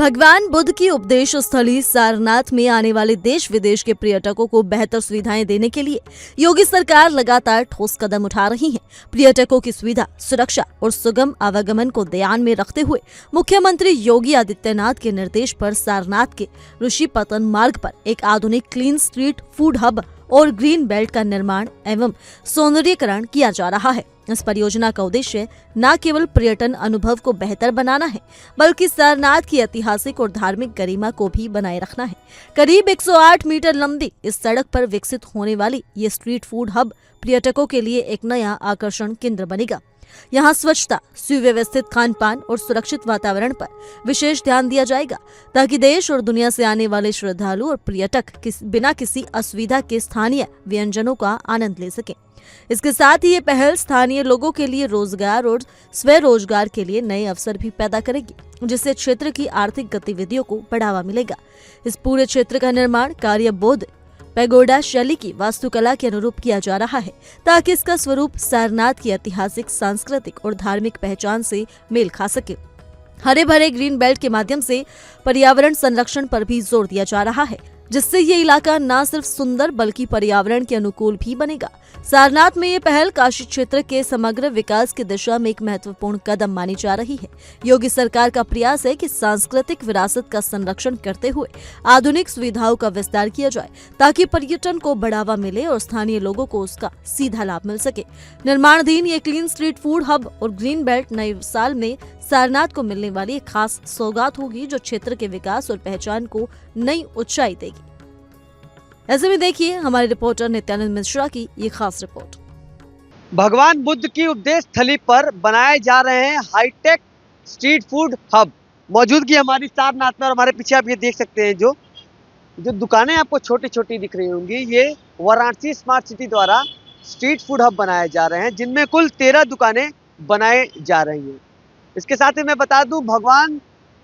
भगवान बुद्ध की उपदेश स्थली सारनाथ में आने वाले देश विदेश के पर्यटकों को बेहतर सुविधाएं देने के लिए योगी सरकार लगातार ठोस कदम उठा रही है। पर्यटकों की सुविधा, सुरक्षा और सुगम आवागमन को ध्यान में रखते हुए मुख्यमंत्री योगी आदित्यनाथ के निर्देश पर सारनाथ के ऋषिपतन मार्ग पर एक आधुनिक क्लीन स्ट्रीट फूड हब और ग्रीन बेल्ट का निर्माण एवं सौंदर्यीकरण किया जा रहा है। इस परियोजना का उद्देश्य न केवल पर्यटन अनुभव को बेहतर बनाना है, बल्कि सारनाथ की ऐतिहासिक और धार्मिक गरिमा को भी बनाए रखना है। करीब 108 मीटर लंबी इस सड़क पर विकसित होने वाली ये स्ट्रीट फूड हब पर्यटकों के लिए एक नया आकर्षण केंद्र बनेगा। यहाँ स्वच्छता, सुव्यवस्थित खान पान और सुरक्षित वातावरण पर विशेष ध्यान दिया जाएगा, ताकि देश और दुनिया से आने वाले श्रद्धालु और पर्यटक बिना किसी असुविधा के स्थानीय व्यंजनों का आनंद ले सकें। इसके साथ ही ये पहल स्थानीय लोगों के लिए रोजगार और स्वरोजगार के लिए नए अवसर भी पैदा करेगी, जिससे क्षेत्र की आर्थिक गतिविधियों को बढ़ावा मिलेगा। इस पूरे क्षेत्र का निर्माण कार्य बौद्ध पैगोडा शैली की वास्तुकला के अनुरूप किया जा रहा है, ताकि इसका स्वरूप सारनाथ की ऐतिहासिक, सांस्कृतिक और धार्मिक पहचान से मेल खा सके। हरे भरे ग्रीन बेल्ट के माध्यम से पर्यावरण संरक्षण पर भी जोर दिया जा रहा है, जिससे ये इलाका न सिर्फ सुंदर बल्कि पर्यावरण के अनुकूल भी बनेगा। सारनाथ में ये पहल काशी क्षेत्र के समग्र विकास की दिशा में एक महत्वपूर्ण कदम मानी जा रही है। योगी सरकार का प्रयास है कि सांस्कृतिक विरासत का संरक्षण करते हुए आधुनिक सुविधाओं का विस्तार किया जाए, ताकि पर्यटन को बढ़ावा मिले और स्थानीय लोगों को उसका सीधा लाभ मिल सके। निर्माणाधीन ये क्लीन स्ट्रीट फूड हब और ग्रीन बेल्ट नए साल में सारनाथ को मिलने वाली एक खास सौगात होगी, जो क्षेत्र के विकास और पहचान को नई ऊंचाई देगी। ऐसे में देखिए हमारे रिपोर्टर नित्यानंद मिश्रा की ये खास रिपोर्ट। भगवान बुद्ध की उपदेश स्थली पर बनाए जा रहे हैं हाईटेक स्ट्रीट फूड हब। मौजूदगी हमारी सारनाथ में, और हमारे पीछे आप ये देख सकते हैं जो दुकानें आपको छोटी छोटी दिख रही होंगी, ये वाराणसी स्मार्ट सिटी द्वारा स्ट्रीट फूड हब बनाए जा रहे हैं, जिनमें कुल 13 दुकानें बनाए जा रही हैं। इसके साथ ही मैं बता दूं, भगवान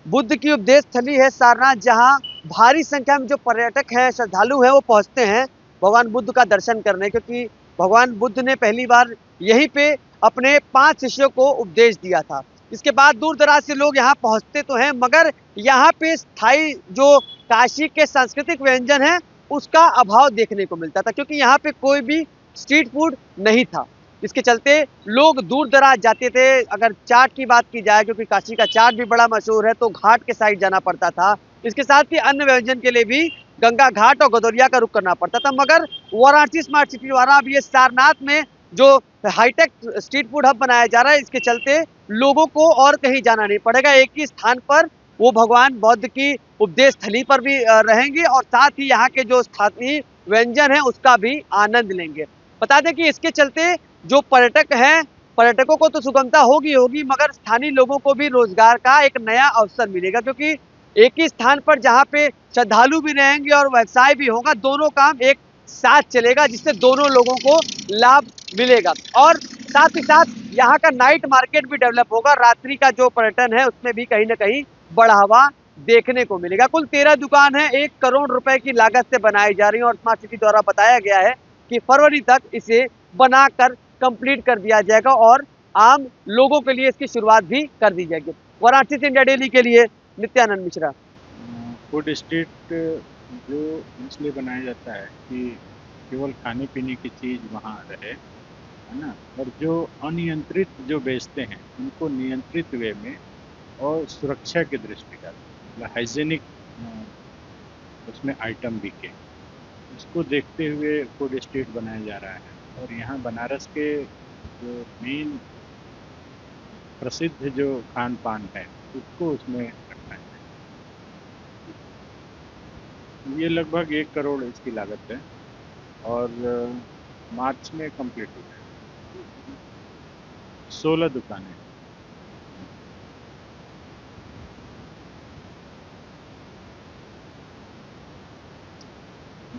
बुद्ध की उपदेश स्थली है सारनाथ, जहां भारी संख्या में जो पर्यटक हैं, श्रद्धालु हैं, वो पहुंचते हैं भगवान बुद्ध का दर्शन करने, क्योंकि भगवान बुद्ध ने पहली बार यहीं पे अपने 5 शिष्यों को उपदेश दिया था। इसके बाद दूर दराज से लोग यहाँ पहुंचते तो हैं, मगर यहाँ पे स्थायी जो काशी के सांस्कृतिक व्यंजन है उसका अभाव देखने को मिलता था, क्योंकि यहाँ पे कोई भी स्ट्रीट फूड नहीं था। इसके चलते लोग दूर दराज जाते थे। अगर चाट की बात की जाए, क्योंकि काशी का चाट भी बड़ा मशहूर है, तो घाट के साइड जाना पड़ता था। इसके साथ ही अन्य व्यंजन के लिए भी गंगा घाट और गदौरिया का रुख करना पड़ता था। मगर वाराणसी स्मार्ट सिटी द्वारा अब ये सारनाथ में जो हाईटेक स्ट्रीट फूड हब बनाया जा रहा है, इसके चलते लोगों को और कहीं जाना नहीं पड़ेगा। एक ही स्थान पर वो भगवान बुद्ध की उपदेश स्थली पर भी रहेंगे और साथ ही यहाँ के जो स्थानीय व्यंजन है उसका भी आनंद लेंगे। बता दें कि इसके चलते जो पर्यटक हैं, पर्यटकों को तो सुगमता होगी, मगर स्थानीय लोगों को भी रोजगार का एक नया अवसर मिलेगा, क्योंकि एक ही स्थान पर जहां पे श्रद्धालु भी रहेंगे और व्यवसाय भी होगा, दोनों काम एक साथ चलेगा, जिससे दोनों लोगों को लाभ मिलेगा। और साथ ही साथ यहाँ का नाइट मार्केट भी डेवलप होगा। रात्रि का जो पर्यटन है उसमें भी कहीं ना कहीं बढ़ावा देखने को मिलेगा। कुल 13 दुकान है, 1 करोड़ रुपए की लागत से बनाई जा रही है, और स्मार्ट सिटी द्वारा बताया गया है कि फरवरी तक इसे बनाकर कंप्लीट कर दिया जाएगा और आम लोगों के लिए इसकी शुरुआत भी कर दी जाएगी। वाराणसी से इंडिया डेली के लिए नित्यानंद मिश्रा। फूड स्ट्रीट जो इसलिए बनाया जाता है कि केवल खाने पीने की चीज़ वहाँ रहे, है ना, और जो अनियंत्रित जो बेचते हैं उनको नियंत्रित वे में और सुरक्षा की दृष्टिगत, मतलब हाइजीनिक उसमें आइटम बिके, इसको देखते हुए फूड स्ट्रीट बनाया जा रहा है। और यहाँ बनारस के जो मेन प्रसिद्ध जो खान पान है उसको उसमें रखना है। ये लगभग 1 करोड़ इसकी लागत है और मार्च में कंप्लीट हो जाएगा। 16 दुकानें।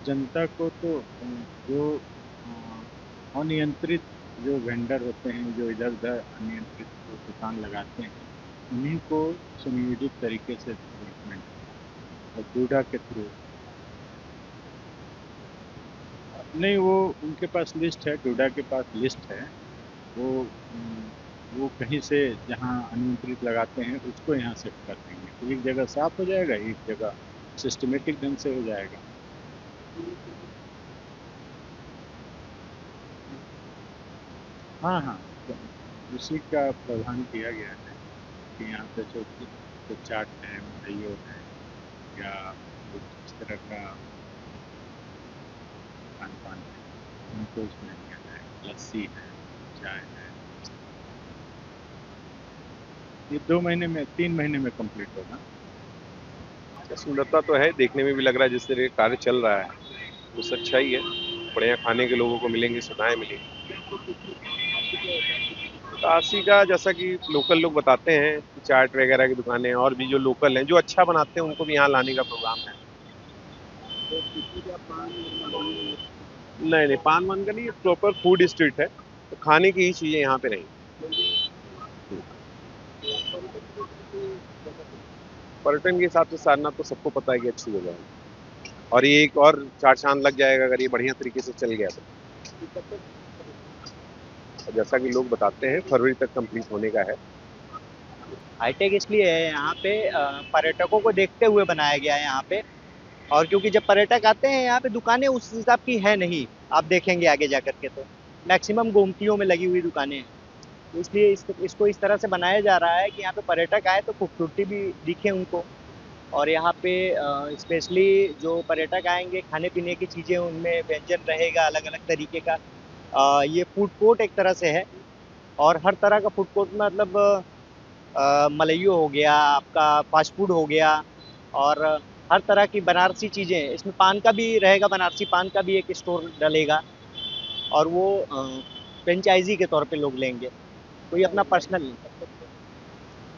जनता को तो जो अनियंत्रित जो वेंडर होते हैं, जो इधर उधर अनियंत्रित दुकान लगाते हैं, उन्हीं को सुनियोजित तरीके से डेवलपमेंट और डूडा के थ्रू नहीं, वो उनके पास लिस्ट है, डूडा के पास लिस्ट है, वो वो कहीं से जहाँ अनियंत्रित लगाते हैं उसको यहाँ शिफ्ट कर देंगे, तो एक जगह साफ हो जाएगा, एक जगह सिस्टमेटिक ढंग से हो जाएगा। हाँ, हाँ, तो उसी का प्रावधान किया गया है कि यहाँ पे जो जो चाट है, मिठाइयों है या कुछ इस तरह का खान-पान है, उनको इसमें लिया जाएगा। लस्सी है, चाय है, ये 2 महीने में 3 महीने में कंप्लीट होगा। अच्छा, सुंदरता तो है, देखने में भी लग रहा है जिस तरह कार्य चल रहा है, तो सच्चा ही है। बढ़िया खाने के लोगों को मिलेंगी, सुविधाएँ मिलेंगी। काशी का जैसा कि लोकल लोग बताते हैं, कि चाट वगैरह की दुकानें और भी जो लोकल हैं, जो अच्छा बनाते हैं, उनको भी यहाँ लाने का प्रोग्राम है। नहीं, नहीं, पान-वान का नहीं, ये प्रॉपर फूड स्ट्रीट है, तो खाने की ही चीज़ें यहाँ पे रहेंगी। पर्यटन के हिसाब से सारनाथ तो सबको पता है कि अच्छी जगह है और ये एक और 4 चाँद लग जाएगा अगर ये बढ़िया तरीके से चल गया तो। और जैसा कि लोग बताते हैं फरवरी तक कंप्लीट होने का है। हाईटेक इसलिए है यहाँ पे पर्यटकों को देखते हुए बनाया गया है यहाँ पे। और क्योंकि जब पर्यटक आते हैं यहाँ पे दुकानें उस हिसाब की है नहीं, आप देखेंगे आगे जा करके तो मैक्सिमम गोमतियों में लगी हुई दुकानें हैं। तो इसलिए इसको इस तरह से बनाया जा रहा है कि यहाँ पे पर्यटक आए तो खूबसूरती भी दिखे उनको। और यहाँ पे स्पेशली जो पर्यटक आएंगे खाने पीने की चीज़ें उनमें व्यंजन रहेगा अलग अलग तरीके का। ये फूड कोर्ट एक तरह से है और हर तरह का फूड कोर्ट मतलब मलइयो हो गया, आपका फास्ट फूड हो गया और हर तरह की बनारसी चीज़ें, इसमें पान का भी रहेगा, बनारसी पान का भी एक स्टोर डलेगा और वो फ्रेंचाइजी के तौर पे लोग लेंगे, कोई अपना पर्सनल नहीं।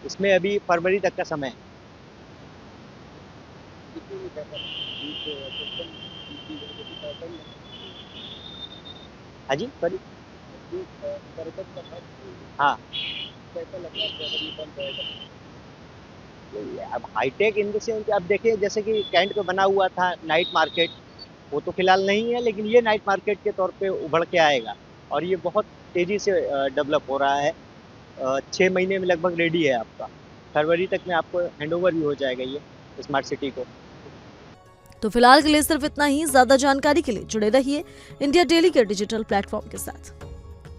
इसमें अभी फरवरी तक का समय है। हाँ जी, सॉरी। हाँ, अब हाईटेक इन द सेंस अब देखिए जैसे कि कैंट पे बना हुआ था नाइट मार्केट, वो तो फिलहाल नहीं है लेकिन ये नाइट मार्केट के तौर पे उभर के आएगा और ये बहुत तेज़ी से डेवलप हो रहा है। 6 महीने में लगभग रेडी है आपका। फरवरी तक में आपको हैंडओवर भी हो जाएगा ये स्मार्ट सिटी को। तो फिलहाल के लिए सिर्फ इतना ही। ज्यादा जानकारी के लिए जुड़े रहिए इंडिया डेली के डिजिटल प्लेटफॉर्म के साथ।